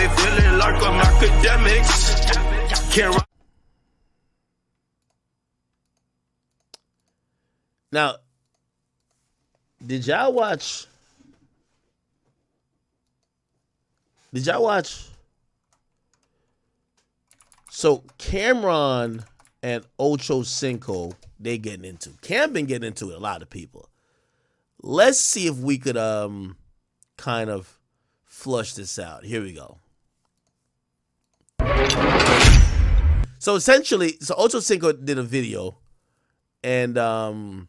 me feeling like I'm academics. Can't. Now, did y'all watch? So Camron and Ochocinco, they getting into. Cam been getting into it, a lot of people. Let's see if we could kind of flush this out. Here we go. So essentially, Ochocinco did a video, and actually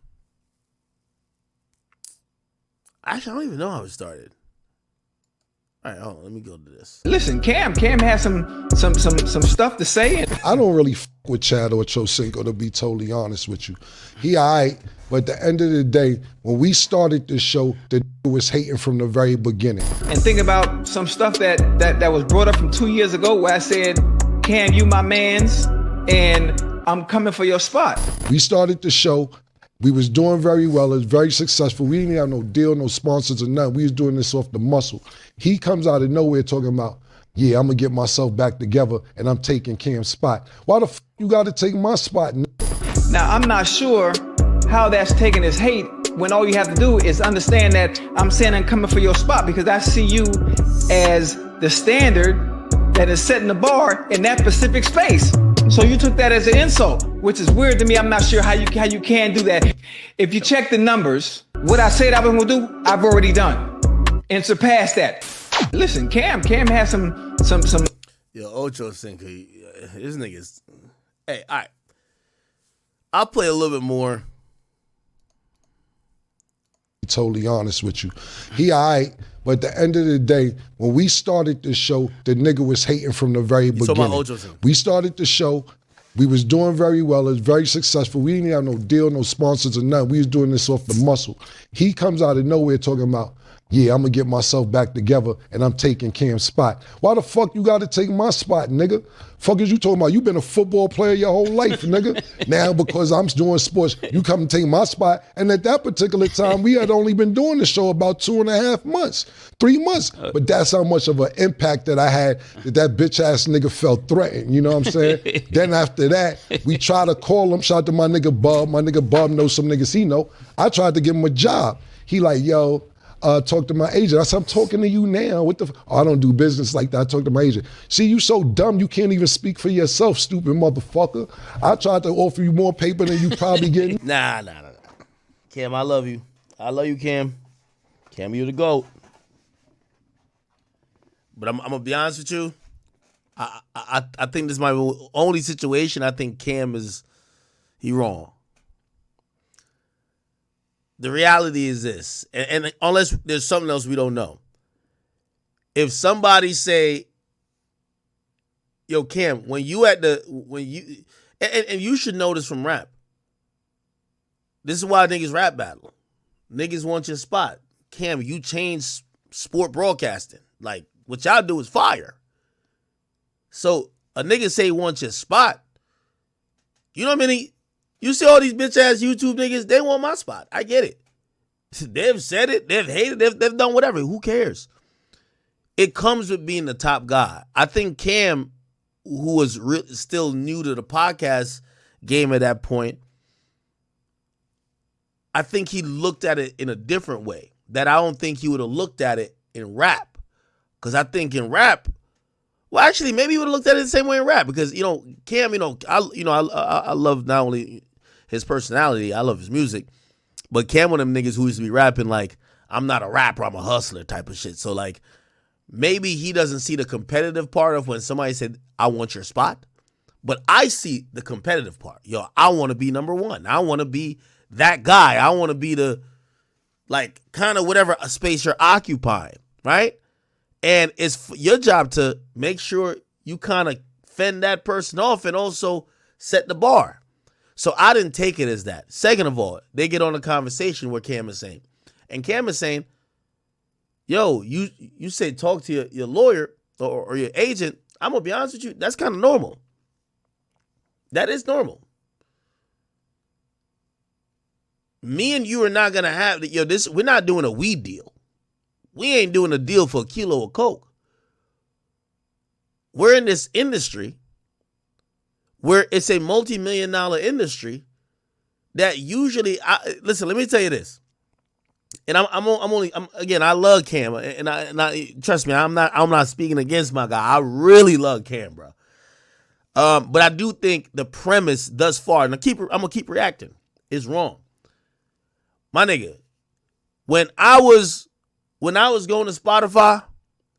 I don't even know how it started. All right, hold on, let me go to this. Listen, Cam has some stuff to say. I don't really with Chad Ochocinco, to be totally honest with you. He all right, but at the end of the day, when we started this show, the was hating from the very beginning. And think about some stuff that was brought up from 2 years ago where I said, Cam, you my mans, and I'm coming for your spot. We started the show. We was doing very well. It was very successful. We didn't have no deal, no sponsors or nothing. We was doing this off the muscle. He comes out of nowhere talking about, yeah, I'm going to get myself back together and I'm taking Cam's spot. Why the f you got to take my spot? Now, I'm not sure how that's taking his hate when all you have to do is understand that I'm saying I'm coming for your spot because I see you as the standard that is setting the bar in that specific space. So you took that as an insult, which is weird to me. I'm not sure how you can do that. If you check the numbers, what I said I was gonna do, I've already done and surpassed that. Listen, Cam has some. Yo, Ochocinco, his niggas. Hey, all right. I'll play a little bit more. Totally honest with you. He all right, but at the end of the day, when we started this show, the nigga was hating from the very beginning. We started the show. We was doing very well. It was very successful. We didn't have no deal, no sponsors or nothing. We was doing this off the muscle. He comes out of nowhere talking about, yeah, I'm going to get myself back together and I'm taking Cam's spot. Why the fuck you got to take my spot, nigga? Fuck is you talking about? You been a football player your whole life, nigga. Now because I'm doing sports, you come and take my spot. And at that particular time, we had only been doing the show about 2.5 months, 3 months. But that's how much of an impact that I had that bitch ass nigga felt threatened. You know what I'm saying? Then after that, we tried to call him. Shout out to my nigga Bub. My nigga Bub knows some niggas he know. I tried to give him a job. He like, yo, talk to my agent. I said, I'm talking to you now. What the I don't do business like that. I talk to my agent. See, you so dumb you can't even speak for yourself, stupid motherfucker. I tried to offer you more paper than you probably getting. Nah. Cam, I love you. I love you, Cam. Cam, you the GOAT. But I'm gonna be honest with you. I think this is my only situation. I think Cam he wrong. The reality is this, and unless there's something else we don't know. If somebody say, yo, Cam, and you should know this from rap. This is why niggas rap battle. Niggas want your spot. Cam, you changed sport broadcasting. Like, what y'all do is fire. So a nigga say he wants your spot. You know what I mean? You see all these bitch-ass YouTube niggas, they want my spot. I get it. They've said it. They've hated it. They've done whatever. Who cares? It comes with being the top guy. I think Cam, who was still new to the podcast game at that point, I think he looked at it in a different way that I don't think he would have looked at it in rap. Because I think in rap, well, actually, maybe he would have looked at it the same way in rap. Because, Cam, I love not only his personality, I love his music, but Cam one of them niggas who used to be rapping like, I'm not a rapper, I'm a hustler type of shit. So like, maybe he doesn't see the competitive part of when somebody said, I want your spot. But I see the competitive part. Yo, I want to be number one. I want to be that guy. I want to be the, like, kind of whatever space you're occupying, right? And it's your job to make sure you kind of fend that person off and also set the bar. So I didn't take it as that. Second of all, they get on a conversation where Cam is saying, and Cam is saying, yo, you say talk to your lawyer or your agent. I'm going to be honest with you. That's kind of normal. That is normal. Me and you are not going to have, we're not doing a weed deal. We ain't doing a deal for a kilo of coke. we're in this industry where it's a multi-million-dollar industry that usually, listen, let me tell you this. And again, I love Cam, and I trust me, I'm not speaking against my guy. I really love Cam, bro. But I do think the premise thus far, and I'm gonna keep reacting, is wrong. My nigga, when I was going to Spotify,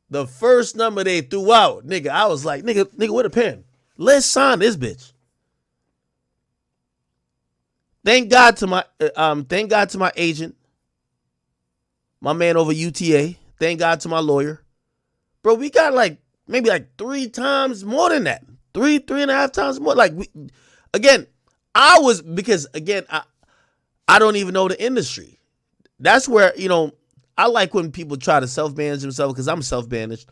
the first number they threw out, nigga, I was like, nigga, with a pen. Let's sign this bitch. Thank God to my agent, my man over UTA. Thank God to my lawyer. Bro, we got maybe 3 times more than that. 3.5 times more. I don't even know the industry. That's where, I like when people try to self-manage themselves because I'm self-managed.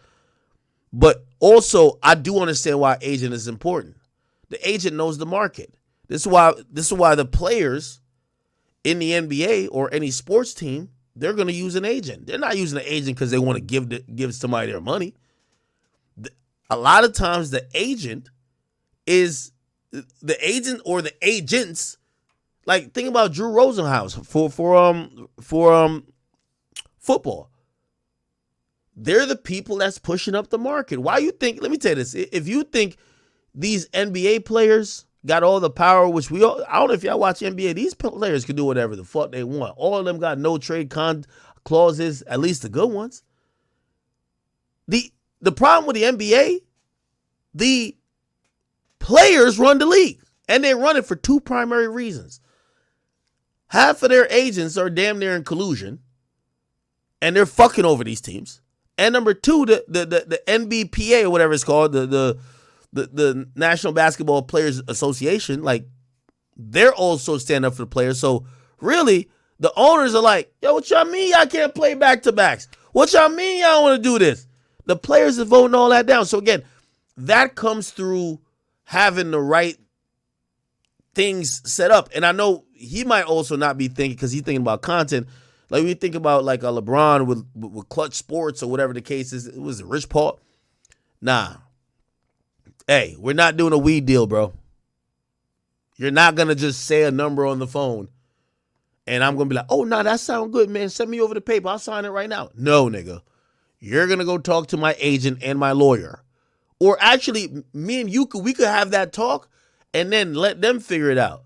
But also, I do understand why agent is important. The agent knows the market. This is why the players in the NBA or any sports team, they're going to use an agent. They're not using an agent because they want to give somebody their money. A lot of times the agent or the agents, like think about Drew Rosenhaus for football. They're the people that's pushing up the market. Why you think, let me tell you this, if you think these NBA players got all the power, which I don't know if y'all watch NBA, these players can do whatever the fuck they want. All of them got no trade clauses, at least the good ones. The problem with the NBA, the players run the league, and they run it for 2 primary reasons. Half of their agents are damn near in collusion, and they're fucking over these teams. And number 2, the NBPA or whatever it's called, the National Basketball Players Association, they're also stand up for the players. So really, the owners are like, yo, what y'all mean y'all can't play back-to-backs? What y'all mean y'all want to do this? The players are voting all that down. So again, that comes through having the right things set up. And I know he might also not be thinking, because he's thinking about content. Like we think about a LeBron with Clutch Sports or whatever the case is. It was Rich Paul. Nah. Hey, we're not doing a weed deal, bro. You're not going to just say a number on the phone and I'm going to be like, oh, nah, that sounds good, man. Send me over the paper. I'll sign it right now. No, nigga. You're going to go talk to my agent and my lawyer. Or actually, me and you, we could have that talk and then let them figure it out.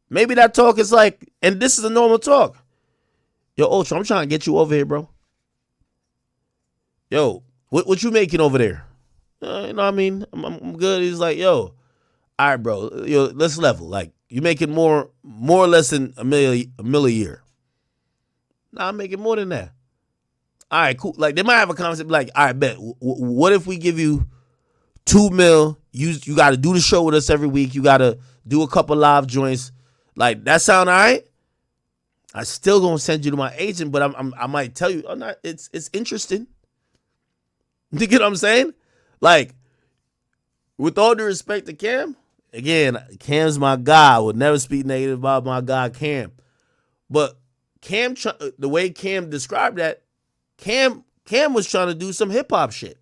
Maybe that talk is and this is a normal talk. Yo, Ultra, I'm trying to get you over here, bro. Yo, what you making over there? You know what I mean? I'm good. He's like, yo, all right, bro. Yo, let's level. You making more or less than a million a year. Nah, I'm making more than that. All right, cool. They might have a conversation all right, bet. What if we give you $2 million? You got to do the show with us every week. You got to do a couple live joints. That sound all right? I still gonna send you to my agent, but I might tell you, oh, no, it's interesting. You get what I'm saying? With all due respect to Cam, again, Cam's my guy. I would never speak negative about my guy Cam. But Cam, the way Cam described that, Cam was trying to do some hip hop shit.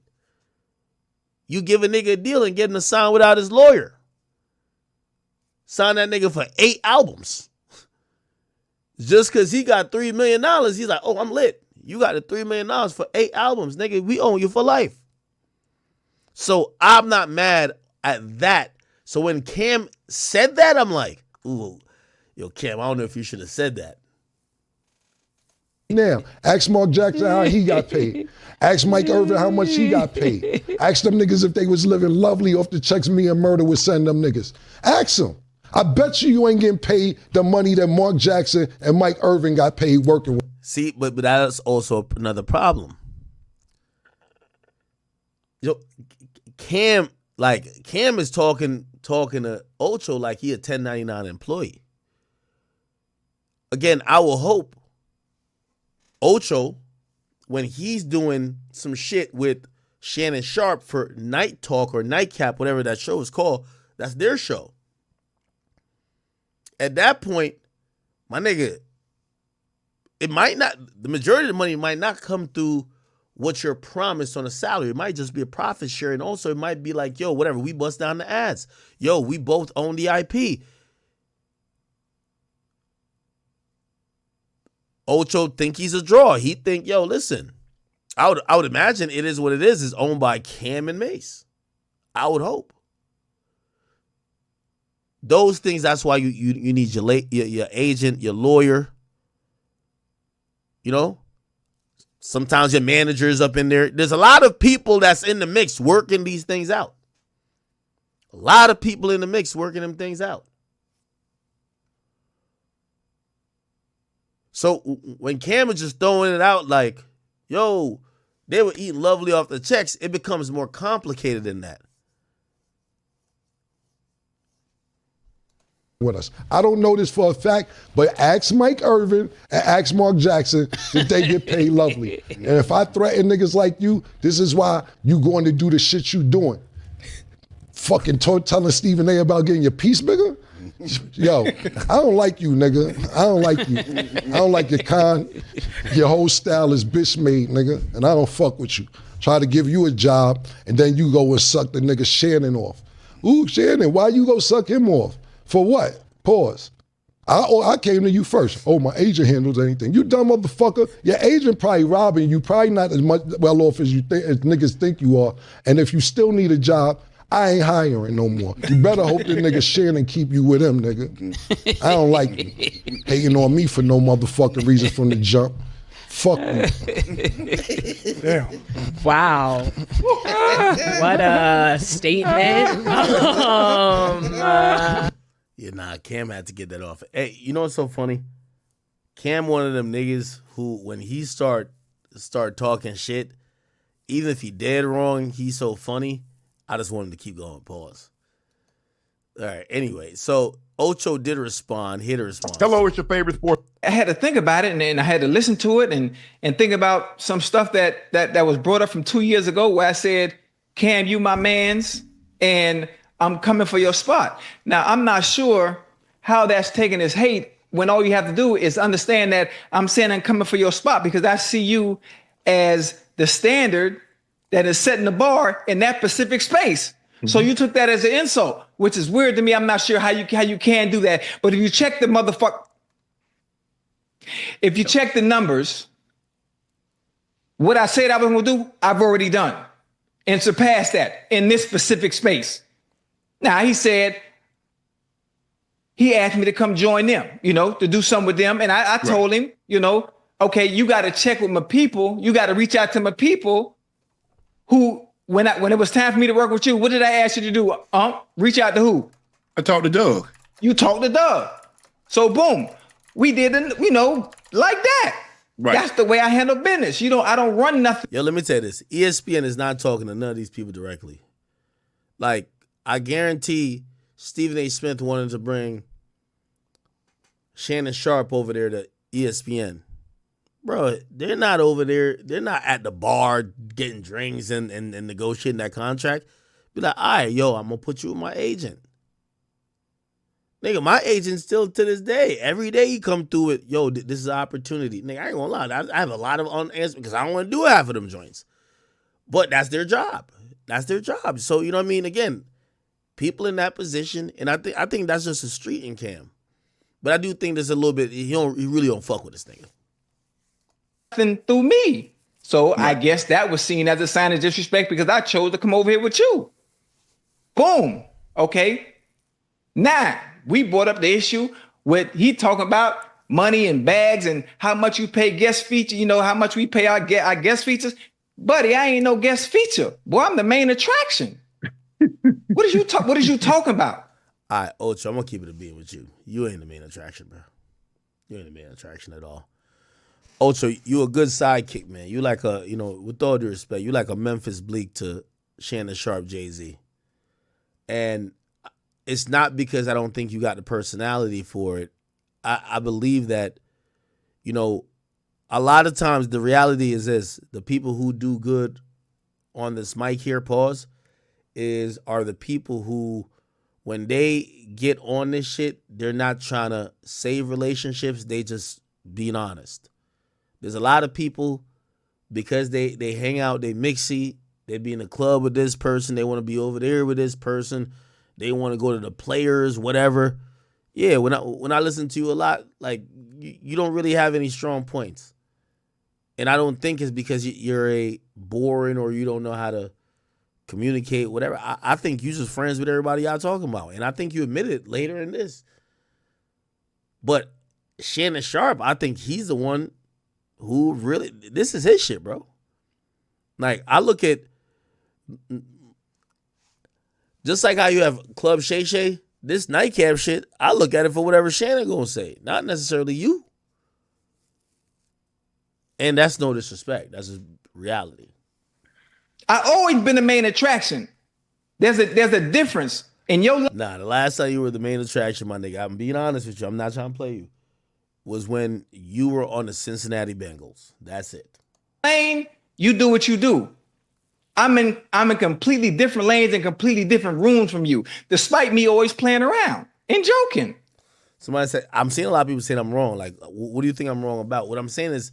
You give a nigga a deal and get him to sign without his lawyer. Sign that nigga for 8 albums. Just because he got $3 million, he's like, oh, I'm lit. You got the $3 million for 8 albums, nigga. We own you for life. So I'm not mad at that. So when Cam said that, I'm like, ooh, yo, Cam, I don't know if you should have said that. Now, ask Mark Jackson how he got paid. Ask Mike Irvin how much he got paid. Ask them niggas if they was living lovely off the checks me and Murder was sending them niggas. Ask them. I bet you ain't getting paid the money that Mark Jackson and Mike Irvin got paid working with. See, but that's also another problem. Yo, Cam is talking to Ocho like he a 1099 employee. Again, I will hope Ocho, when he's doing some shit with Shannon Sharp for Night Talk or Nightcap, whatever that show is called, that's their show. At that point, my nigga, it might not, the majority of the money might not come through what you're promised on a salary. It might just be a profit share, and also it might be like, yo, whatever, we bust down the ads. Yo, we both own the IP. Ocho think he's a draw. He think, yo, listen, I would imagine it is what it is. It's owned by Cam and Mace. I would hope. Those things, that's why you need your agent, your lawyer. You know? Sometimes your manager's up in there. There's a lot of people that's in the mix working these things out. A lot of people in the mix working them things out. So when Cam is just throwing it out like, yo, they were eating lovely off the checks, it becomes more complicated than that. With us. I don't know this for a fact, but ask Mike Irvin and ask Mark Jackson that they get paid lovely. And if I threaten niggas like you, this is why you going to do the shit you doing. Fucking telling Stephen A about getting your piece bigger? Yo, I don't like you, nigga. I don't like you. I don't like your your whole style is bitch made, nigga, and I don't fuck with you. Try to give you a job, and then you go and suck the nigga Shannon off. Ooh, Shannon, why you go suck him off? For what? Pause. I came to you first. Oh, my agent handles anything. You dumb motherfucker. Your agent probably robbing you. Probably not as much well off as as niggas think you are. And if you still need a job, I ain't hiring no more. You better hope the nigga Shannon keep you with him, nigga. I don't like you. Hating on me for no motherfucking reason from the jump. Fuck you. Damn. Wow. What a statement. Yeah, nah, Cam had to get that off. Hey, you know what's so funny? Cam one of them niggas who, when he start talking shit, even if he dead wrong, he's so funny. I just want him to keep going. Pause. All right. Anyway, so Ocho did respond. Hit a response. Hello, what's your favorite sport? I had to think about it, and I had to listen to it and think about some stuff that was brought up from 2 years ago where I said, Cam, you my mans, and I'm coming for your spot. Now, I'm not sure how that's taken as hate when all you have to do is understand that I'm saying I'm coming for your spot because I see you as the standard that is setting the bar in that specific space. Mm-hmm. So you took that as an insult, which is weird to me. I'm not sure how you can do that. But if you check the numbers, what I said I was going to do, I've already done and surpassed that in this specific space. Now, he said, he asked me to come join them, to do something with them. And I told him, okay, you got to check with my people. You got to reach out to my people who, when it was time for me to work with you, what did I ask you to do? Reach out to who? I talked to Doug. You talked to Doug. So boom, we did, like that. Right. That's the way I handle business. I don't run nothing. Yo, let me tell you this. ESPN is not talking to none of these people directly. Like, I guarantee Stephen A. Smith wanted to bring Shannon Sharp over there to ESPN. Bro, they're not over there. They're not at the bar getting drinks and negotiating that contract. Be like, all right, yo, I'm going to put you with my agent. Nigga, my agent still to this day, every day he come through it, yo, this is an opportunity. Nigga, I ain't going to lie. I have a lot of unanswered because I don't want to do half of them joints. But that's their job. That's their job. So, you know what I mean? Again, people in that position, and I think that's just a street in Cam. But I do think there's a little bit, he really don't fuck with this nigga. Nothing through me. So I guess that was seen as a sign of disrespect because I chose to come over here with you. Boom. Okay. Now, we brought up the issue with he talking about money and bags and how much you pay guest feature, how much we pay our guest features. Buddy, I ain't no guest feature. Boy, I'm the main attraction. What is you talking about? All right, Ocho, I'm going to keep it a beat with you. You ain't the main attraction, bro. You ain't the main attraction at all. Ocho, you a good sidekick, man. You like a, with all due respect, you like a Memphis Bleak to Shannon Sharp, Jay-Z. And it's not because I don't think you got the personality for it. I believe that, a lot of times the reality is this. The people who do good on this mic here, pause, are the people who, when they get on this shit, they're not trying to save relationships. They just being honest. There's a lot of people because they hang out, they mixy, they be in the club with this person, they want to be over there with this person, they want to go to the players, whatever. Yeah, when I listen to you a lot, like you don't really have any strong points. And I don't think it's because you're a boring or you don't know how to communicate, whatever. I think you're just friends with everybody y'all talking about. And I think you admitted it later in this. But Shannon Sharpe, I think he's the one who really, this is his shit, bro. Like, I look at, just like how you have Club Shay Shay, this nightcap shit, I look at it for whatever Shannon gonna say, not necessarily you. And that's no disrespect. That's just reality. I always been the main attraction. There's a difference in your life. Nah, the last time you were the main attraction, my nigga, I'm being honest with you, I'm not trying to play you, was when you were on the Cincinnati Bengals. That's it. Lane, you do what you do. I'm in completely different lanes and completely different rooms from you, despite me always playing around and joking. Somebody said, I'm seeing a lot of people saying I'm wrong. Like, what do you think I'm wrong about? What I'm saying is,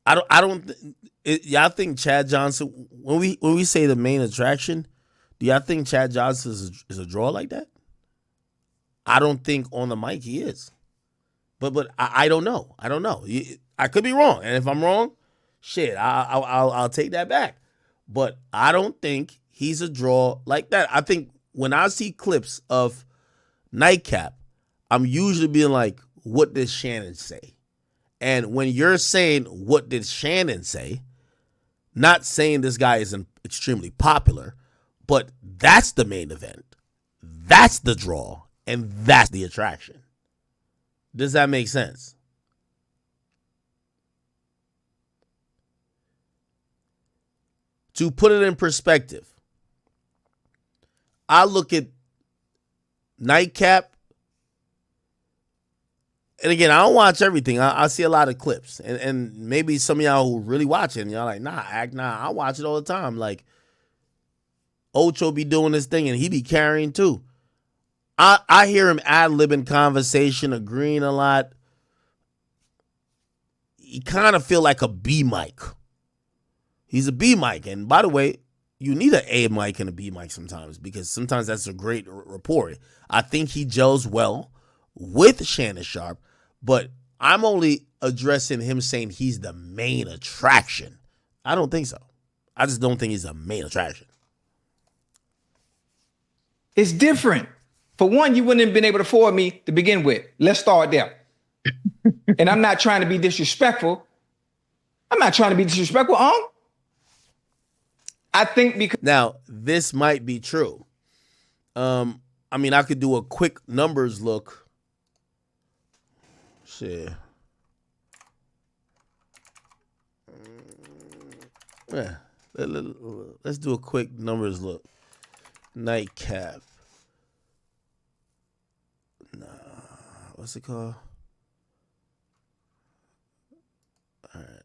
y'all think Chad Johnson, when we say the main attraction, do y'all think Chad Johnson is a draw like that? I don't think on the mic he is. But I don't know. I don't know. I could be wrong. And if I'm wrong, shit, I'll take that back. But I don't think he's a draw like that. I think when I see clips of Nightcap, I'm usually being like, what did Shannon say? And when you're saying, what did Shannon say, not saying this guy isn't extremely popular, but that's the main event. That's the draw. And that's the attraction. Does that make sense? To put it in perspective, I look at Nightcap, and again, I don't watch everything. I see a lot of clips, and maybe some of y'all who really watch it, and y'all like, nah, I watch it all the time. Like, Ocho be doing this thing, and he be carrying too. I hear him ad-libbing conversation, agreeing a lot. He kind of feel like a B mic. He's a B mic. And by the way, you need an A mic and a B mic sometimes because sometimes that's a great rapport. I think he gels well with Shannon Sharpe, but I'm only addressing him saying he's the main attraction. I don't think so. I just don't think he's the main attraction. It's different. For one, you wouldn't have been able to afford me to begin with. Let's start there. And I'm not trying to be disrespectful. I think because... Now, this might be true. I mean, I could do a quick numbers look. Shit. Yeah. Let's do a quick numbers look. Nightcap. Nah. What's it called? All right.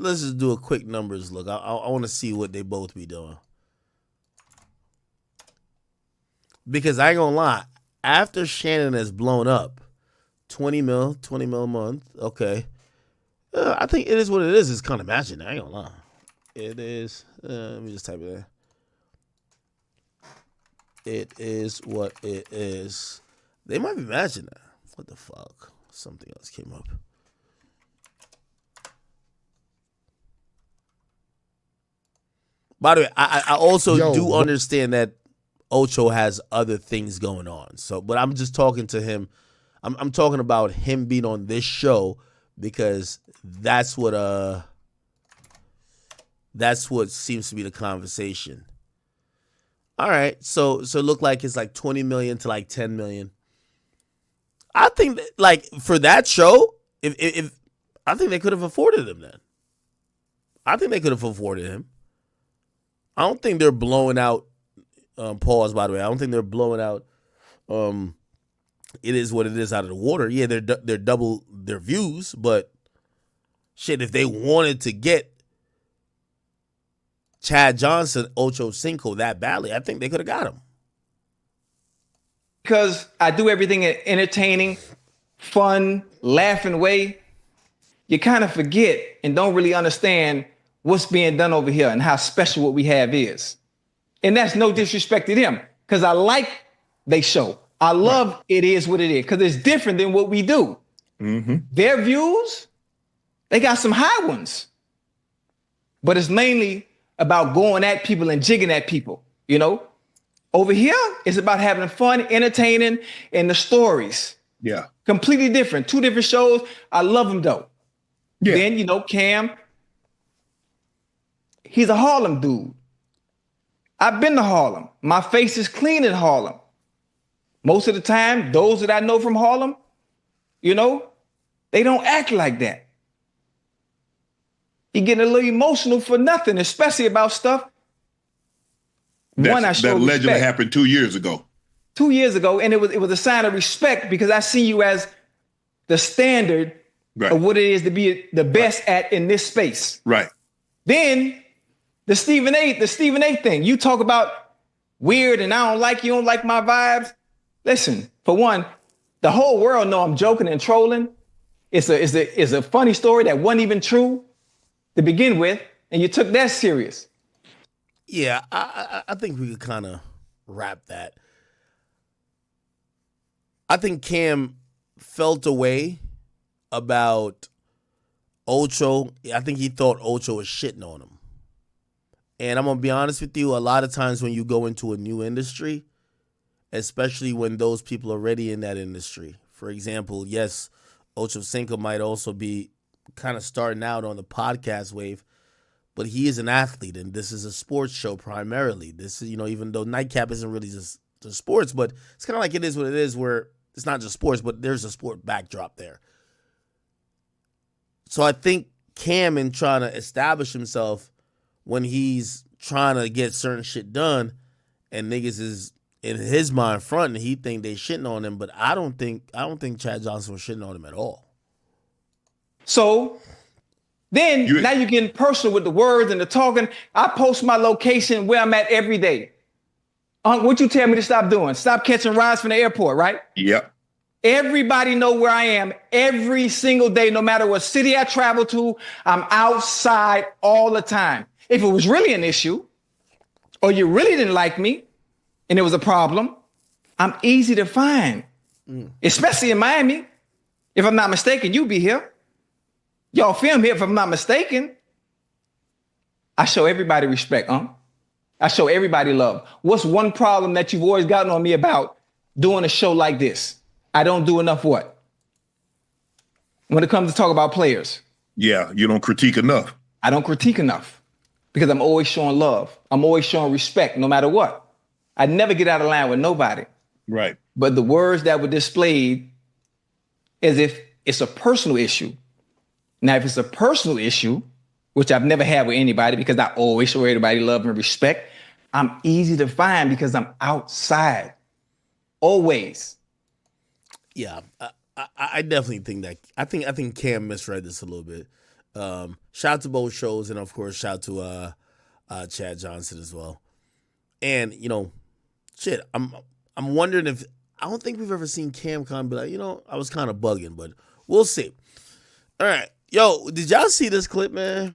Let's just do a quick numbers look. I want to see what they both be doing. Because I ain't gonna lie, after Shannon has blown up, 20 mil a month, okay. I think it is what it is. It's kind of matching. I ain't gonna lie. It is. Let me just type it in. It is what it is. They might be matching that. What the fuck? Something else came up. By the way, I also do understand that Ocho has other things going on. So, but I'm just talking to him. I'm talking about him being on this show because that's what seems to be the conversation. All right, so it looked like it's like 20 million to like 10 million. I think that, like, for that show, if I think they could have afforded him then. I think they could have afforded him. I don't think they're blowing out. Pause, by the way. I don't think they're blowing out. It is what it is out of the water. Yeah, they're double their views, but shit, if they wanted to get Chad Johnson, Ochocinco that badly, I think they could have got him. Because I do everything in an entertaining, fun, laughing way, you kind of forget and don't really understand what's being done over here and how special what we have is. And that's no disrespect to them, because I like they show. I love It Is What It Is, because it's different than what we do. Mm-hmm. Their views, they got some high ones. But it's mainly about going at people and jigging at people, you know? Over here, it's about having fun, entertaining, and the stories. Yeah. Completely different. Two different shows. I love them, though. Yeah. Then, you know, Cam, he's a Harlem dude. I've been to Harlem. My face is clean in Harlem. Most of the time, those that I know from Harlem, you know, they don't act like that. He getting a little emotional for nothing, especially about stuff. That allegedly happened 2 years ago. 2 years ago, and it was a sign of respect, because I see you as the standard of what it is to be the best at in this space. Right. Then the Stephen A thing. You talk about weird and you don't like my vibes. Listen, for one, the whole world know I'm joking and trolling. It's a funny story that wasn't even true to begin with, and you took that serious. Yeah, I think we could kind of wrap that. I think Cam felt a way about Ocho. I think he thought Ocho was shitting on him. And I'm going to be honest with you, a lot of times when you go into a new industry, especially when those people are already in that industry. For example, yes, Ochocinco might also be kind of starting out on the podcast wave, but he is an athlete, and this is a sports show primarily. This is, you know, even though Nightcap isn't really just sports, but it's kind of like It Is What It Is, where it's not just sports, but there's a sport backdrop there. So I think Cam, in trying to establish himself when he's trying to get certain shit done, and niggas is in his mind fronting, he think they shitting on him, but I don't think Chad Johnson was shitting on him at all. So then now you're getting personal with the words and the talking. I post my location where I'm at every day. What you tell me to stop doing? Stop catching rides from the airport, right? Yep. Everybody know where I am every single day, no matter what city I travel to. I'm outside all the time. If it was really an issue, or you really didn't like me, and it was a problem, I'm easy to find, especially in Miami. If I'm not mistaken, you be here. Y'all film here, if I'm not mistaken. I show everybody respect, I show everybody love. What's one problem that you've always gotten on me about doing a show like this? I don't do enough what? When it comes to talk about players. Yeah, you don't critique enough. I don't critique enough because I'm always showing love. I'm always showing respect no matter what. I never get out of line with nobody. Right. But the words that were displayed as if it's a personal issue. Now, if it's a personal issue, which I've never had with anybody because I always show everybody love and respect, I'm easy to find because I'm outside. Always. Yeah, I definitely think that. I think Cam misread this a little bit. Shout out to both shows, and of course, shout out to Chad Johnson as well. And you know, shit, I'm wondering if I don't think we've ever seen Cam kind of be like, you know, I was kind of bugging, but we'll see. All right, yo, did y'all see this clip, man?